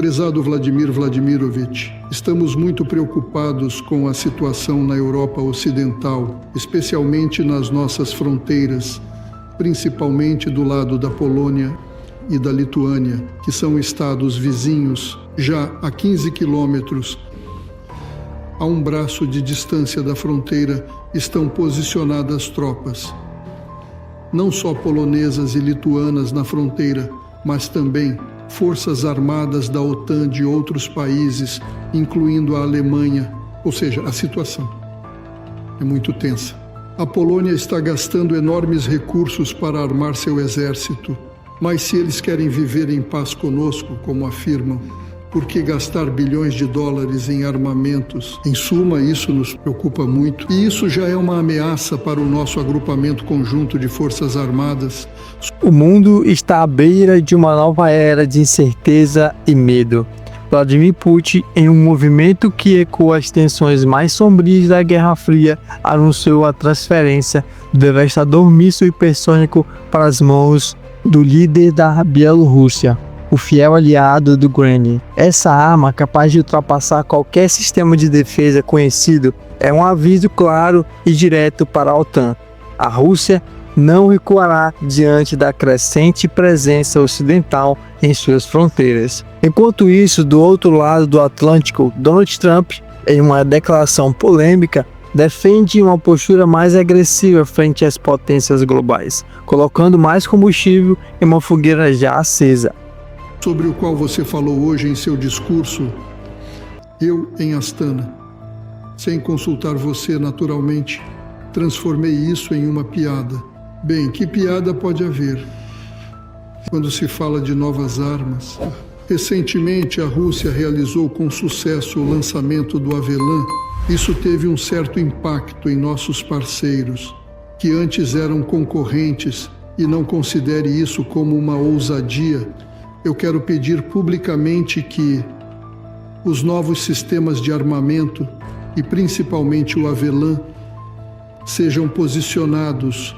Prezado Vladimir Vladimirovich, estamos muito preocupados com a situação na Europa Ocidental, especialmente nas nossas fronteiras, principalmente do lado da Polônia e da Lituânia, que são estados vizinhos, já a 15 quilômetros. A um braço de distância da fronteira estão posicionadas tropas, não só polonesas e lituanas na fronteira, mas também forças armadas da OTAN de outros países, incluindo a Alemanha. Ou seja, a situação é muito tensa. A Polônia está gastando enormes recursos para armar seu exército, mas se eles querem viver em paz conosco, como afirmam, por que gastar bilhões de dólares em armamentos? Em suma, isso nos preocupa muito. E isso já é uma ameaça para o nosso agrupamento conjunto de forças armadas. O mundo está à beira de uma nova era de incerteza e medo. Vladimir Putin, em um movimento que ecoa as tensões mais sombrias da Guerra Fria, anunciou a transferência do devastador míssil hipersônico para as mãos do líder da Bielorrússia, o fiel aliado do Kremlin. Essa arma, capaz de ultrapassar qualquer sistema de defesa conhecido, é um aviso claro e direto para a OTAN. A Rússia não recuará diante da crescente presença ocidental em suas fronteiras. Enquanto isso, do outro lado do Atlântico, Donald Trump, em uma declaração polêmica, defende uma postura mais agressiva frente às potências globais, colocando mais combustível em uma fogueira já acesa. Sobre o qual você falou hoje em seu discurso, eu, em Astana, sem consultar você naturalmente, transformei isso em uma piada. Bem, que piada pode haver quando se fala de novas armas? Recentemente, a Rússia realizou com sucesso o lançamento do Avelã. Isso teve um certo impacto em nossos parceiros, que antes eram concorrentes, e não considere isso como uma ousadia. Eu quero pedir publicamente que os novos sistemas de armamento, e principalmente o Avelã, sejam posicionados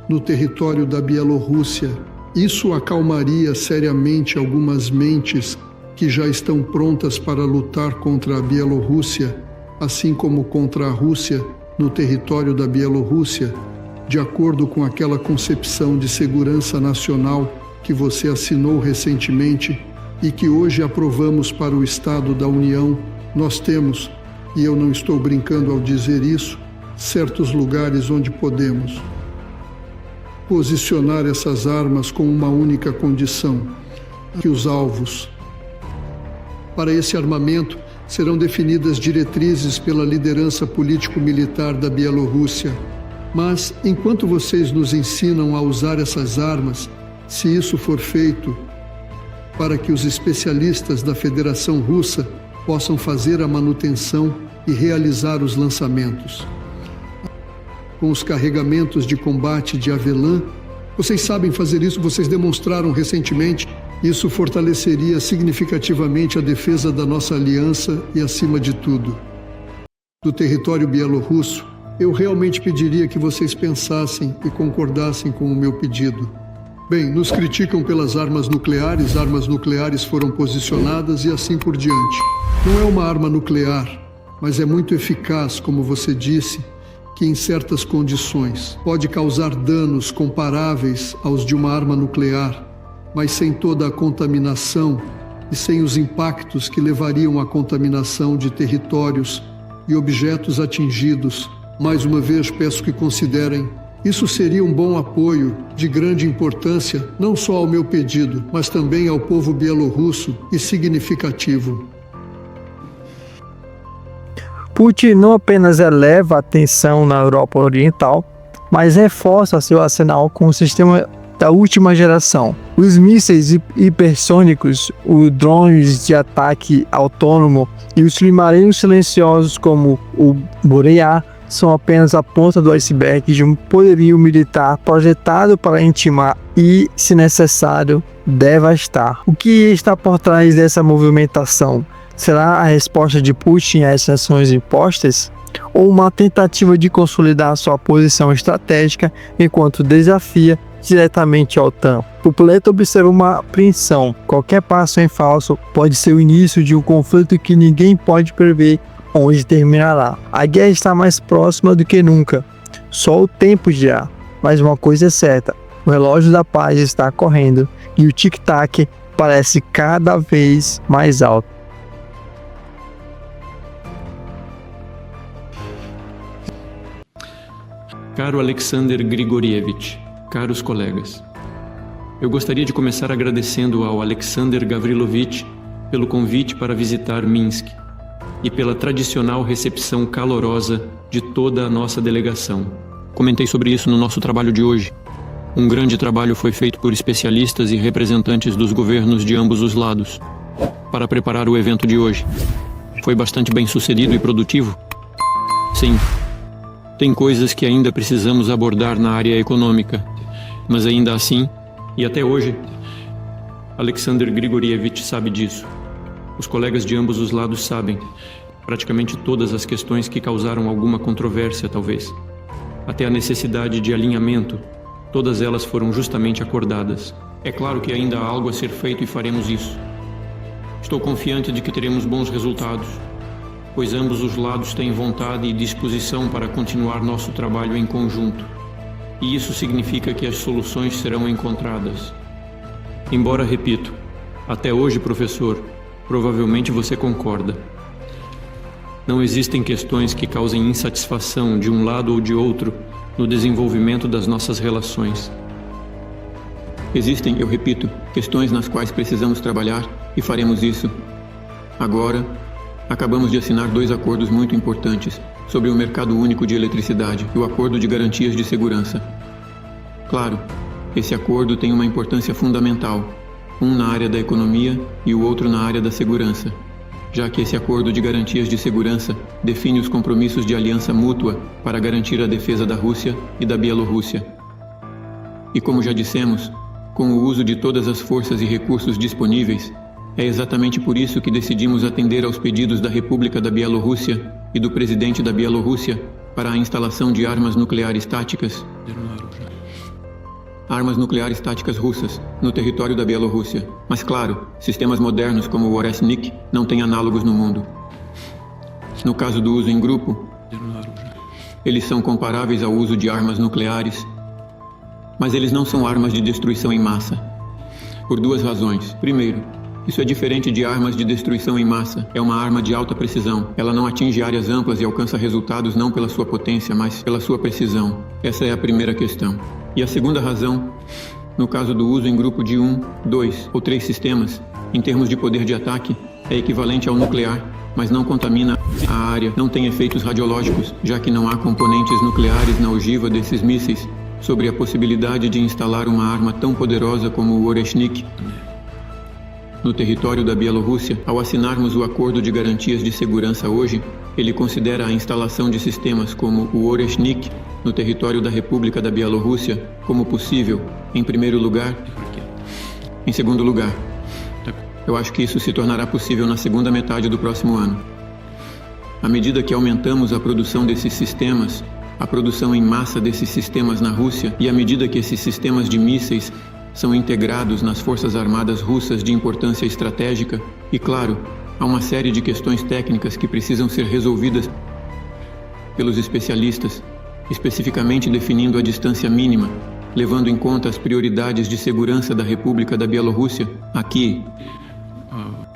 no território da Bielorrússia. Isso acalmaria seriamente algumas mentes que já estão prontas para lutar contra a Bielorrússia, assim como contra a Rússia no território da Bielorrússia, de acordo com aquela concepção de segurança nacional que você assinou recentemente e que hoje aprovamos para o Estado da União. Nós temos, e eu não estou brincando ao dizer isso, certos lugares onde podemos posicionar essas armas com uma única condição, que os alvos para esse armamento serão definidas diretrizes pela liderança político-militar da Bielorrússia. Mas, enquanto vocês nos ensinam a usar essas armas, se isso for feito para que os especialistas da Federação Russa possam fazer a manutenção e realizar os lançamentos. Com os carregamentos de combate de Avelã, vocês sabem fazer isso, vocês demonstraram recentemente. Isso fortaleceria significativamente a defesa da nossa aliança e, acima de tudo, do território bielorrusso. Eu realmente pediria que vocês pensassem e concordassem com o meu pedido. Bem, nos criticam pelas armas nucleares foram posicionadas e assim por diante. Não é uma arma nuclear, mas é muito eficaz, como você disse, que em certas condições pode causar danos comparáveis aos de uma arma nuclear, mas sem toda a contaminação e sem os impactos que levariam à contaminação de territórios e objetos atingidos. Mais uma vez, peço que considerem. Isso seria um bom apoio de grande importância, não só ao meu pedido, mas também ao povo bielorrusso e significativo. Putin não apenas eleva a tensão na Europa Oriental, mas reforça seu arsenal com o sistema da última geração. Os mísseis hipersônicos, os drones de ataque autônomo e os submarinos silenciosos como o Boreal são apenas a ponta do iceberg de um poderio militar projetado para intimar e, se necessário, devastar. O que está por trás dessa movimentação? Será a resposta de Putin às sanções impostas? Ou uma tentativa de consolidar sua posição estratégica enquanto desafia diretamente a OTAN? O planeta observa uma apreensão. Qualquer passo em falso pode ser o início de um conflito que ninguém pode prever onde terminará. A guerra está mais próxima do que nunca. Só o tempo dirá. Mas uma coisa é certa: o relógio da paz está correndo e o tic-tac parece cada vez mais alto. Caro Alexander Grigorievich, caros colegas, eu gostaria de começar agradecendo ao Alexander Gavrilovich pelo convite para visitar Minsk e pela tradicional recepção calorosa de toda a nossa delegação. Comentei sobre isso no nosso trabalho de hoje. Um grande trabalho foi feito por especialistas e representantes dos governos de ambos os lados para preparar o evento de hoje. Foi bastante bem sucedido e produtivo? Sim. Tem coisas que ainda precisamos abordar na área econômica, mas ainda assim, e até hoje, Alexander Grigorievich sabe disso. Os colegas de ambos os lados sabem, praticamente todas as questões que causaram alguma controvérsia, talvez. Até a necessidade de alinhamento, todas elas foram justamente acordadas. É claro que ainda há algo a ser feito e faremos isso. Estou confiante de que teremos bons resultados, pois ambos os lados têm vontade e disposição para continuar nosso trabalho em conjunto. E isso significa que as soluções serão encontradas. Embora, repito, até hoje, professor, provavelmente você concorda. Não existem questões que causem insatisfação de um lado ou de outro no desenvolvimento das nossas relações. Existem, eu repito, questões nas quais precisamos trabalhar e faremos isso. Agora, acabamos de assinar 2 acordos muito importantes sobre o mercado único de eletricidade e o acordo de garantias de segurança. Claro, esse acordo tem uma importância fundamental, um na área da economia e o outro na área da segurança, já que esse acordo de garantias de segurança define os compromissos de aliança mútua para garantir a defesa da Rússia e da Bielorrússia. E como já dissemos, com o uso de todas as forças e recursos disponíveis, é exatamente por isso que decidimos atender aos pedidos da República da Bielorrússia e do presidente da Bielorrússia para a instalação de armas nucleares táticas russas no território da Bielorrússia. Mas claro, sistemas modernos como o Oresnik não têm análogos no mundo. No caso do uso em grupo, eles são comparáveis ao uso de armas nucleares, mas eles não são armas de destruição em massa. Por 2 razões. Primeiro, isso é diferente de armas de destruição em massa. É uma arma de alta precisão. Ela não atinge áreas amplas e alcança resultados não pela sua potência, mas pela sua precisão. Essa é a primeira questão. E a segunda razão, no caso do uso em grupo de 1, 2 ou 3 sistemas, em termos de poder de ataque, é equivalente ao nuclear, mas não contamina a área, não tem efeitos radiológicos, já que não há componentes nucleares na ogiva desses mísseis, sobre a possibilidade de instalar uma arma tão poderosa como o Oresnik no território da Bielorrússia. Ao assinarmos o acordo de garantias de segurança hoje, ele considera a instalação de sistemas como o Oresnik no território da República da Bielorrússia como possível, em primeiro lugar. Em segundo lugar, eu acho que isso se tornará possível na segunda metade do próximo ano. À medida que aumentamos a produção desses sistemas, a produção em massa desses sistemas na Rússia, e à medida que esses sistemas de mísseis são integrados nas forças armadas russas de importância estratégica, e claro, há uma série de questões técnicas que precisam ser resolvidas pelos especialistas, especificamente definindo a distância mínima, levando em conta as prioridades de segurança da República da Bielorrússia. Aqui,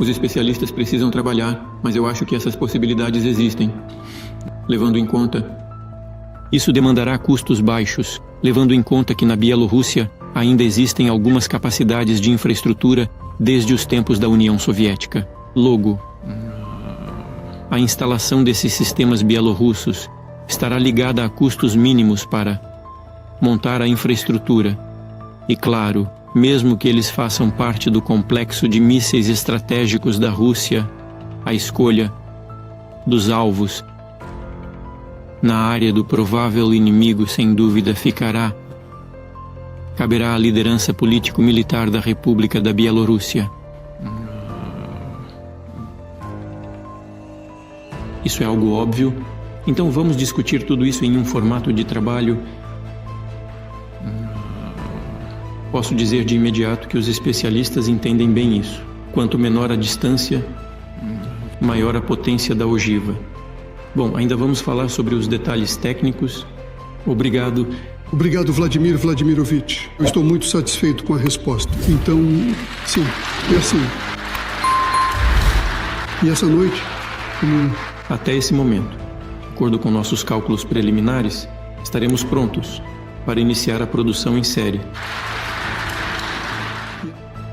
os especialistas precisam trabalhar, mas eu acho que essas possibilidades existem, levando em conta. Isso demandará custos baixos, levando em conta que na Bielorrússia ainda existem algumas capacidades de infraestrutura desde os tempos da União Soviética. Logo, a instalação desses sistemas bielorrussos estará ligada a custos mínimos para montar a infraestrutura. E claro, mesmo que eles façam parte do complexo de mísseis estratégicos da Rússia, a escolha dos alvos na área do provável inimigo sem dúvida caberá à liderança político-militar da República da Bielorrússia. Isso é algo óbvio, então vamos discutir tudo isso em um formato de trabalho. Posso dizer de imediato que os especialistas entendem bem isso. Quanto menor a distância, maior a potência da ogiva. Bom, ainda vamos falar sobre os detalhes técnicos. Obrigado. Obrigado, Vladimir Vladimirovich. Eu estou muito satisfeito com a resposta. Então, sim, é assim. E essa noite, Até esse momento, de acordo com nossos cálculos preliminares, estaremos prontos para iniciar a produção em série.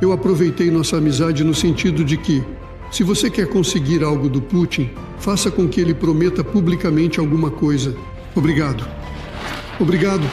eu aproveitei nossa amizade no sentido de que, se você quer conseguir algo do Putin, faça com que ele prometa publicamente alguma coisa. Obrigado. Obrigado.